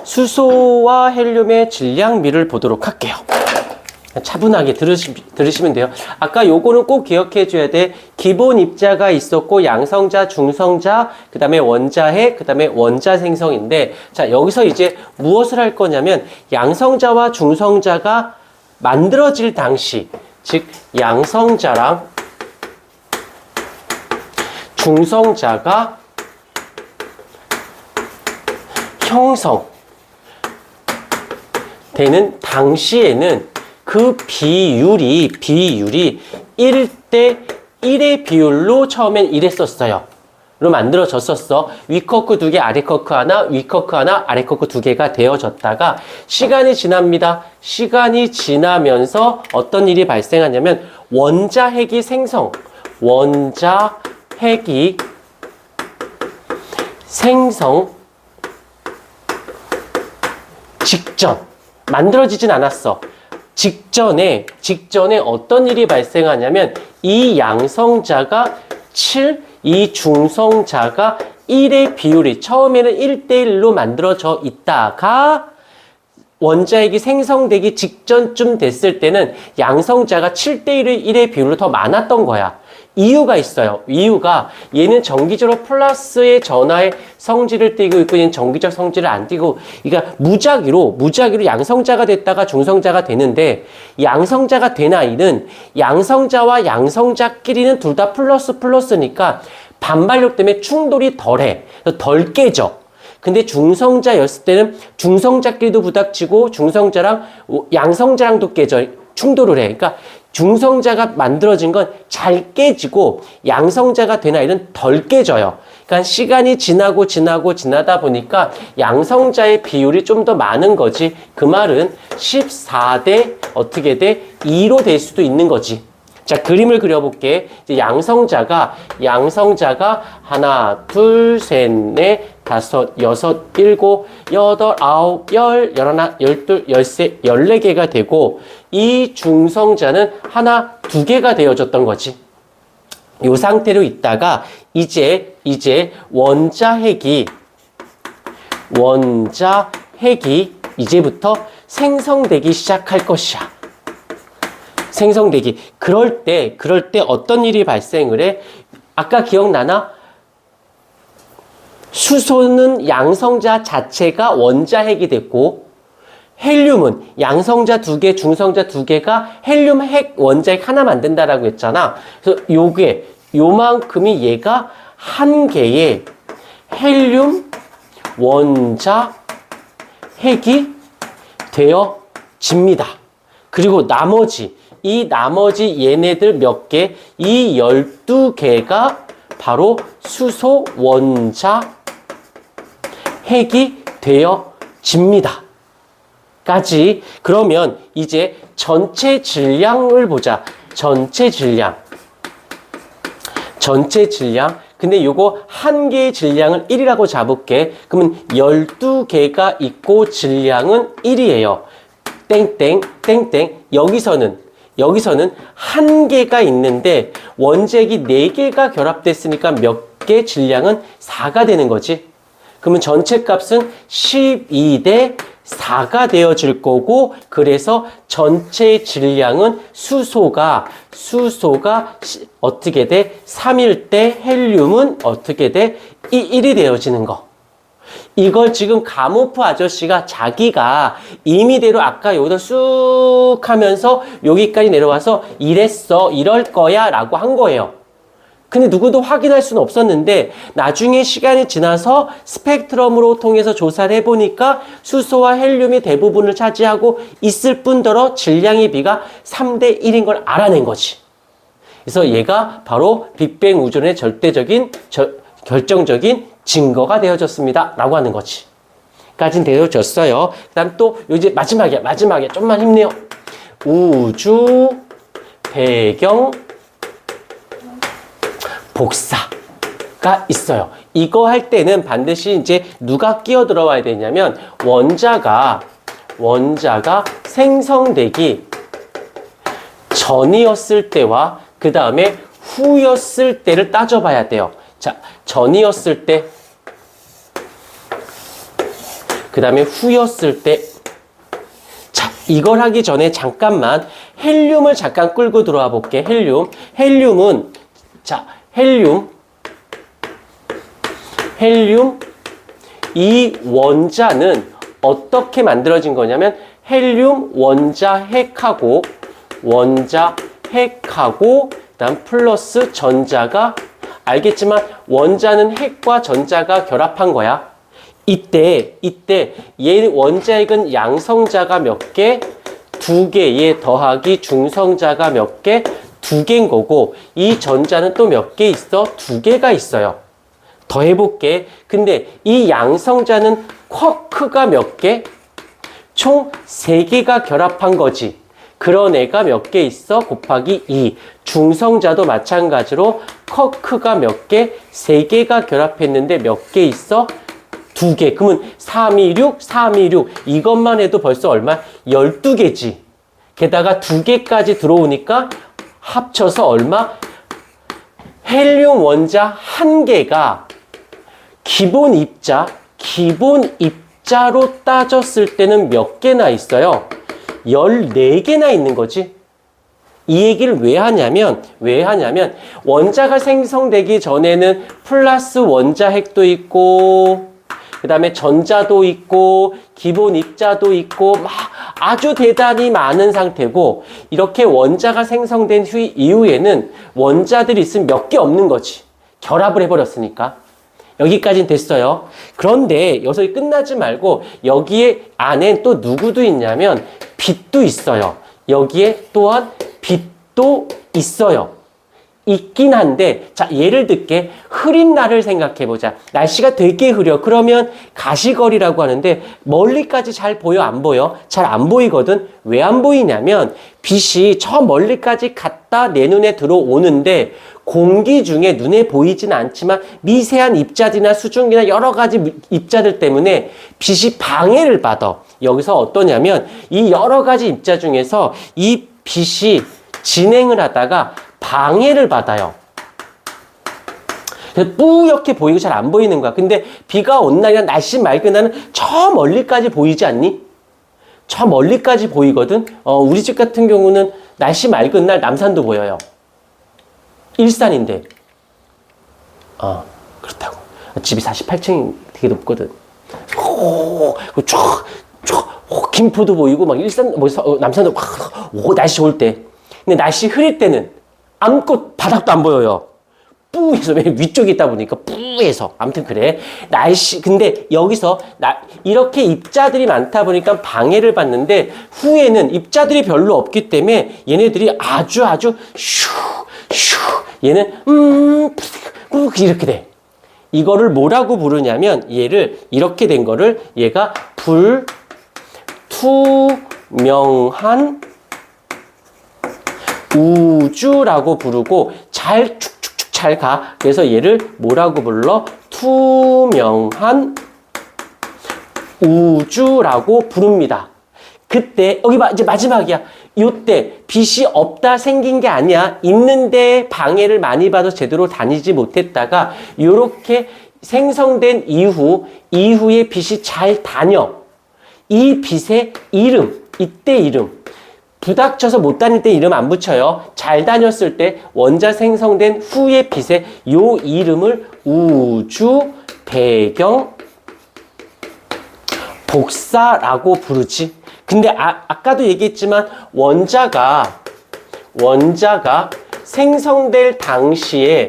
수소와 헬륨의 질량비를 보도록 할게요. 차분하게 들으시면 돼요. 아까 요거는 꼭 기억해 줘야 돼. 기본 입자가 있었고 양성자, 중성자, 그 다음에 원자핵, 그 다음에 원자 생성인데, 자, 여기서 이제 무엇을 할 거냐면 양성자와 중성자가 만들어질 당시, 즉 양성자랑 중성자가 형성되는 당시에는 그 비율이 1대 1의 비율로 처음엔 이랬었어요. 로 만들어졌었어. 윗커크 2개, 아래커크 하나, 윗커크 하나, 아래커크 2개가 되어졌다가 시간이 지납니다. 시간이 지나면서 어떤 일이 발생하냐면 원자핵이 생성 직전, 만들어지진 않았어. 직전에 어떤 일이 발생하냐면 이 양성자가 7, 이 중성자가 1의 비율이 처음에는 1대1로 만들어져 있다가 원자핵이 생성되기 직전쯤 됐을 때는 양성자가 7대1의 1의 비율로 더 많았던 거야. 이유가 있어요. 이유가 얘는 정기적으로 플러스의 전하의 성질을 띠고 있고 얘는 정기적 성질을 안 띠고, 그러니까 무작위로 양성자가 됐다가 중성자가 되는데, 양성자가 된 아이는 양성자와 양성자끼리는 둘 다 플러스니까 반발력 때문에 충돌이 덜해. 덜 깨져. 근데 중성자였을 때는 중성자끼리도 부닥치고 중성자랑 양성자랑도 깨져. 충돌을 해. 그러니까 중성자가 만들어진 건 잘 깨지고 양성자가 된 아이는 덜 깨져요. 그러니까 시간이 지나다 보니까 양성자의 비율이 좀 더 많은 거지. 그 말은 14대 어떻게 돼? 2로 될 수도 있는 거지. 자, 그림을 그려볼게. 이제 양성자가 하나, 둘, 셋, 넷, 다섯, 여섯, 일곱, 여덟, 아홉, 열, 열하나, 열둘, 열세, 14개가 되고, 이 중성자는 하나, 2개가 되어졌던 거지. 이 상태로 있다가 이제 원자핵이 이제부터 생성되기 시작할 것이야. 생성되기. 그럴 때 어떤 일이 발생을 해? 아까 기억나나? 수소는 양성자 자체가 원자핵이 됐고, 헬륨은 양성자 2개, 중성자 2개가 헬륨 핵 원자핵 하나 만든다라고 했잖아. 그래서 요만큼이 얘가 한 개의 헬륨 원자핵이 되어집니다. 그리고 나머지 얘네들 몇 개, 이 12개가 바로 수소 원자핵이 되어집니다. 까지. 그러면 이제 전체 질량을 보자. 전체 질량. 근데 요거 한 개의 질량을 1이라고 잡을게. 그러면 12개가 있고 질량은 1이에요. 땡땡. 여기서는 한 개가 있는데 원자핵이 4개가 결합됐으니까 몇 개 질량은 4가 되는 거지. 그러면 전체 값은 12대 4가 되어질 거고, 그래서 전체 질량은 수소가 어떻게 돼? 3일 때 헬륨은 어떻게 돼? 1이 되어지는 거. 이걸 지금 가모프 아저씨가 자기가 임의대로 아까 여기다 쑥 하면서 여기까지 내려와서 이럴 거야 라고 한 거예요. 근데 누구도 확인할 수는 없었는데 나중에 시간이 지나서 스펙트럼으로 통해서 조사를 해보니까 수소와 헬륨이 대부분을 차지하고 있을 뿐더러 질량의 비가 3대 1인 걸 알아낸 거지. 그래서 얘가 바로 빅뱅 우주론의 결정적인 증거가 되어졌습니다 라고 하는 거지. 까진 되어졌어요. 그 다음 또 이제 마지막에 좀만 힘내요. 우주 배경 복사가 있어요. 이거 할 때는 반드시 이제 누가 끼어 들어와야 되냐면 원자가 생성되기 전이었을 때와 그 다음에 후였을 때를 따져봐야 돼요. 자, 전이었을 때 그 다음에 후였을 때. 자, 이걸 하기 전에 잠깐만 헬륨을 잠깐 끌고 들어와 볼게. 헬륨은 자, 헬륨 이 원자는 어떻게 만들어진 거냐면 헬륨 원자핵하고 그다음 플러스 전자가 알겠지만 원자는 핵과 전자가 결합한 거야. 이때 얘 원자핵은 양성자가 몇 개? 2개. 얘 더하기 중성자가 몇 개? 2개인 거고 이 전자는 또 몇 개 있어? 2개가 있어요. 더 해볼게. 근데 이 양성자는 쿼크가 몇 개? 총 3개가 결합한 거지. 그런 애가 몇 개 있어? 곱하기 2. 중성자도 마찬가지로 쿼크가 몇 개? 3개가 결합했는데 몇 개 있어? 2개. 그러면 326. 이것만 해도 벌써 얼마? 12개지. 게다가 2개까지 들어오니까 합쳐서 얼마? 헬륨 원자 1개가 기본 입자로 따졌을 때는 몇 개나 있어요? 14개나 있는 거지. 이 얘기를 왜 하냐면 원자가 생성되기 전에는 플러스 원자핵도 있고 그 다음에 전자도 있고 기본 입자도 있고 막 아주 대단히 많은 상태고 이렇게 원자가 생성된 이후에는 원자들이 있으면 몇 개 없는 거지. 결합을 해버렸으니까. 여기까지는 됐어요. 그런데 여기서 끝나지 말고 여기에 안에 또 누구도 있냐면 빛도 있어요. 여기에 또한 빛도 있어요. 있긴 한데 자 예를 들게 흐린 날을 생각해 보자. 날씨가 되게 흐려. 그러면 가시거리라고 하는데 멀리까지 잘 보여 안 보여? 잘 안 보이거든. 왜 안 보이냐면 빛이 저 멀리까지 갔다 내 눈에 들어오는데 공기 중에 눈에 보이지는 않지만 미세한 입자들이나 수증기나 여러 가지 입자들 때문에 빛이 방해를 받아. 여기서 어떠냐면 이 여러 가지 입자 중에서 이 빛이 진행을 하다가 방해를 받아요. 그래서 뿌옇게 보이고 잘 안 보이는 거야. 근데 비가 온 날이나 날씨 맑은 날은 저 멀리까지 보이지 않니? 저 멀리까지 보이거든. 우리 집 같은 경우는 날씨 맑은 날 남산도 보여요. 일산인데. 그렇다고. 집이 48층이 되게 높거든. 김포도 보이고 막 일산 남산도 날씨 좋을 때. 근데 날씨 흐릴 때는 아무것도 바닥도 안 보여요. 뿌해서 왜 위쪽에 있다 보니까 뿌해서 아무튼 그래. 근데 여기서 이렇게 입자들이 많다 보니까 방해를 받는데 후에는 입자들이 별로 없기 때문에 얘네들이 아주 얘는 이렇게 돼. 이거를 뭐라고 부르냐면 얘를 이렇게 된 거를 얘가 불투명한 우주라고 부르고 쭉쭉쭉 잘 가. 그래서 얘를 뭐라고 불러? 투명한 우주라고 부릅니다. 그때 여기 이제 마지막이야. 이때 빛이 없다 생긴 게 아니야. 있는데 방해를 많이 받아서 제대로 다니지 못했다가 이렇게 생성된 이후에 빛이 잘 다녀. 이 빛의 이름, 이때 이름. 부닥쳐서 못 다닐 때 이름 안 붙여요. 잘 다녔을 때 원자 생성된 후의 빛의 요 이름을 우주 배경 복사라고 부르지. 근데 아까도 얘기했지만 원자가 생성될 당시에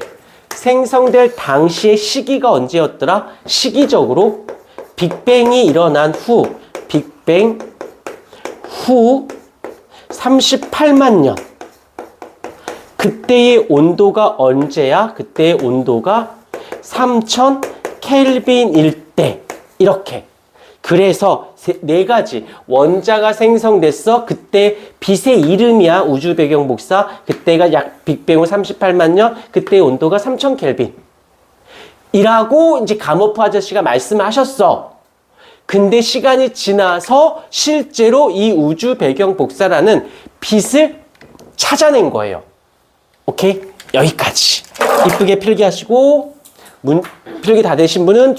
시기가 언제였더라? 시기적으로 빅뱅이 일어난 빅뱅 후 38만 년. 그때의 온도가 언제야? 그때의 온도가 3000 켈빈일 때. 이렇게. 그래서 네 가지. 원자가 생성됐어. 그때 빛의 이름이야. 우주 배경 복사. 그때가 약 빅뱅 후 38만 년. 그때의 온도가 3000 켈빈. 이라고 이제 가모프 아저씨가 말씀하셨어. 근데 시간이 지나서 실제로 이 우주 배경 복사라는 빛을 찾아낸 거예요. 오케이? 여기까지. 이쁘게 필기하시고 필기 다 되신 분은